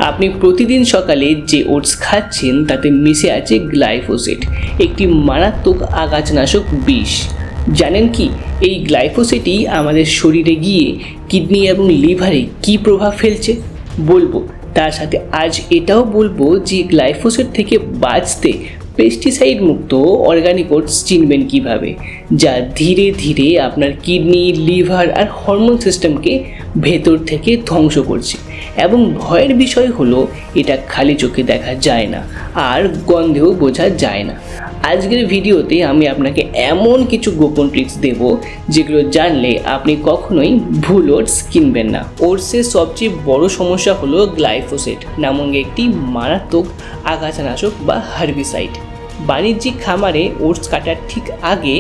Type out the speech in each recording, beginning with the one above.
আপনি প্রতিদিন সকালে যে ওটস খাচ্ছেন তাতে মিশে আছে গ্লাইফোসেট, একটি মারাত্মক আগাছানাশক বিষ। জানেন কি এই গ্লাইফোসেটই আমাদের শরীরে গিয়ে কিডনি এবং লিভারে কী প্রভাব ফেলছে বলবো। তার সাথে আজ এটাও বলবো যে গ্লাইফোসেট থেকে বাঁচতে পেস্টিসাইড মুক্ত অর্গানিক ওটস চিনবেন কীভাবে, যা ধীরে ধীরে আপনার কিডনি, লিভার আর হরমোন সিস্টেমকে ভেতর থেকে ধ্বংস করছে। এবং ভয়ের বিষয় হলো এটা খালি চোখে দেখা যায় না আর গন্ধেও বোঝা যায় না। আজকের ভিডিওতে আমি আপনাকে এমন কিছু গোপন ট্রিক্স দেব যেগুলো জানলে আপনি কখনোই ভুল ওটস কিনবেন না। ওটসের সবচেয়ে বড় সমস্যা হলো গ্লাইফোসেট নামক একটি মারাত্মক আগাছানাশক বা হার্বিসাইড। বাণিজ্যিক খামারে ওটস কাটার ঠিক আগে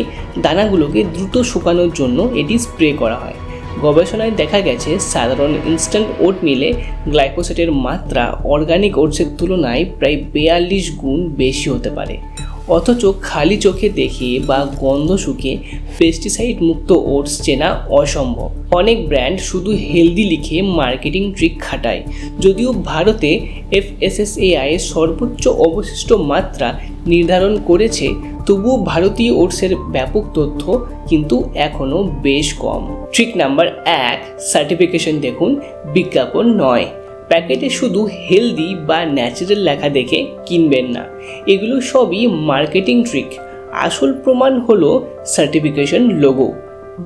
দানাগুলোকে দ্রুত শুকানোর জন্য এটি স্প্রে করা হয়। গবেষণায় দেখা গেছে সাধারণ ইনস্ট্যান্ট ওট মিলে গ্লাইফোসেটের মাত্রা অর্গানিক ওটসের তুলনায় প্রায় 42 গুণ বেশি হতে পারে। অথচ খালি চোখে দেখে বা গন্ধ শুকে পেস্টিসাইড মুক্ত ওটস চেনা অসম্ভব। অনেক ব্র্যান্ড শুধু হেলদি লিখে মার্কেটিং ট্রিক খাটায়। যদিও ভারতে FSSAI সর্বোচ্চ অবশিষ্ট মাত্রা নির্ধারণ করেছে, তবুও ভারতীয় ওটসের ব্যাপক তথ্য কিন্তু এখনও বেশ কম। ট্রিক নাম্বার 1, সার্টিফিকেশন দেখুন, বিজ্ঞাপন নয়। প্যাকেটে শুধু হেলদি বা ন্যাচারাল লেখা দেখে কিনবেন না, এগুলো সবই মার্কেটিং ট্রিক। আসল প্রমাণ হলো সার্টিফিকেশন লোগো।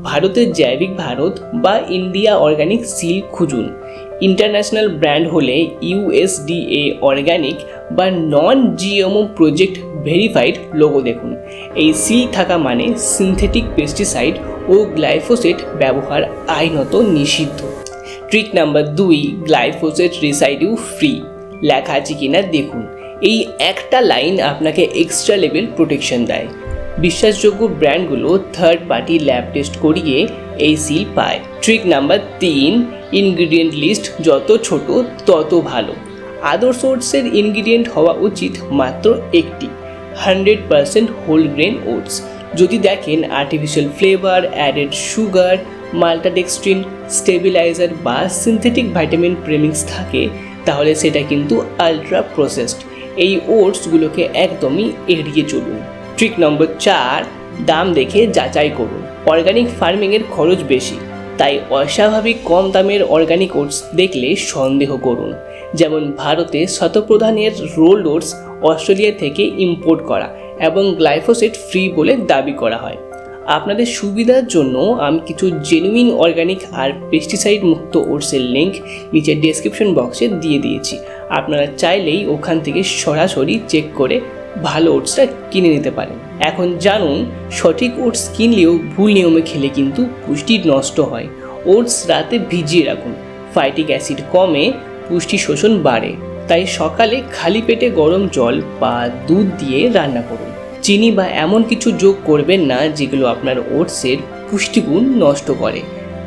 ভারতের জৈবিক ভারত বা ইন্ডিয়া অর্গানিক সিল খুঁজুন। ইন্টারন্যাশনাল ব্র্যান্ড হলে USDA অর্গানিক বা নন GMO প্রজেক্ট ভেরিফাইড লোগো দেখুন। এই সিল থাকা মানে সিনথেটিক পেস্টিসাইড ও গ্লাইফোসেট ব্যবহার আইনত নিষিদ্ধ। ট্রিক নাম্বার 2, গ্লাইফোসেট রিসাইডিউ ফ্রি লেখা আছে কিনা দেখুন। এই একটা লাইন আপনাকে এক্সট্রা লেভেল প্রোটেকশন দেয়। বিশ্বাসযোগ্য ব্র্যান্ডগুলো থার্ড পার্টি ল্যাব টেস্ট করিয়ে এই সিল পায়। ট্রিক নাম্বার 3, ইনগ্রিডিয়েন্ট লিস্ট যত ছোট তত ভালো। আদর্শ ওটসের ইনগ্রিডিয়েন্ট হওয়া উচিত মাত্র একটি, 100% হোল গ্রেন ওটস। যদি দেখেন artificial flavour, added sugar, maltodextrin, stabiliser বা সিনথেটিক ভাইটামিন প্রেমিক্স থাকে, তাহলে সেটা কিন্তু আলট্রা প্রসেসড। এই ওটসগুলোকে একদমই এড়িয়ে চলুন। ট্রিক নম্বর 4, দাম দেখে যাচাই করুন। অর্গানিক ফার্মিংয়ের খরচ বেশি, তাই অস্বাভাবিক কম দামের অর্গানিক ওটস দেখলে সন্দেহ করুন। যেমন ভারতে শতপ্রধানের রোল্ড ওটস অস্ট্রেলিয়া থেকে ইম্পোর্ট করা এবং গ্লাইফোসেট ফ্রি বলে দাবি করা হয়। আপনাদের সুবিধার জন্য আমি কিছু জেনুইন অর্গানিক আর পেস্টিসাইড মুক্ত ওটসের লিঙ্ক নিচে ডেসক্রিপশন বক্সে দিয়ে দিয়েছি। আপনারা চাইলেই ওখান থেকে সরাসরি চেক করে ভালো ওটসটা কিনে নিতে পারেন। এখন জানুন, সঠিক ওটস কিনলেও ভুল নিয়মে খেলে কিন্তু পুষ্টি নষ্ট হয়। ওটস রাতে ভিজিয়ে রাখুন, ফাইটিক অ্যাসিড কমে, পুষ্টি শোষণ বাড়ে। তাই সকালে খালি পেটে গরম জল বা দুধ দিয়ে রান্না করুন। চিনি বা এমন কিছু যোগ করবেন না যেগুলো আপনার ওটসের পুষ্টিগুণ নষ্ট করে।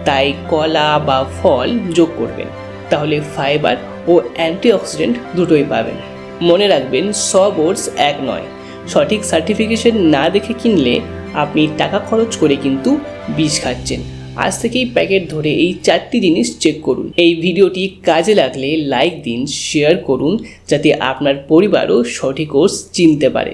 তাই কলা বা ফল যোগ করবেন, তাহলে ফাইবার ও অ্যান্টিঅক্সিডেন্ট দুটোই পাবেন। মনে রাখবেন, সব ওটস এক নয়। সঠিক সার্টিফিকেশন না দেখে কিনলে আপনি টাকা খরচ করে কিন্তু বিষ খাচ্ছেন। আজ থেকেই প্যাকেট ধরে এই 4টি জিনিস চেক করুন। এই ভিডিওটি কাজে লাগলে লাইক দিন, শেয়ার করুন, যাতে আপনার পরিবারও সঠিক ওটস চিনতে পারে।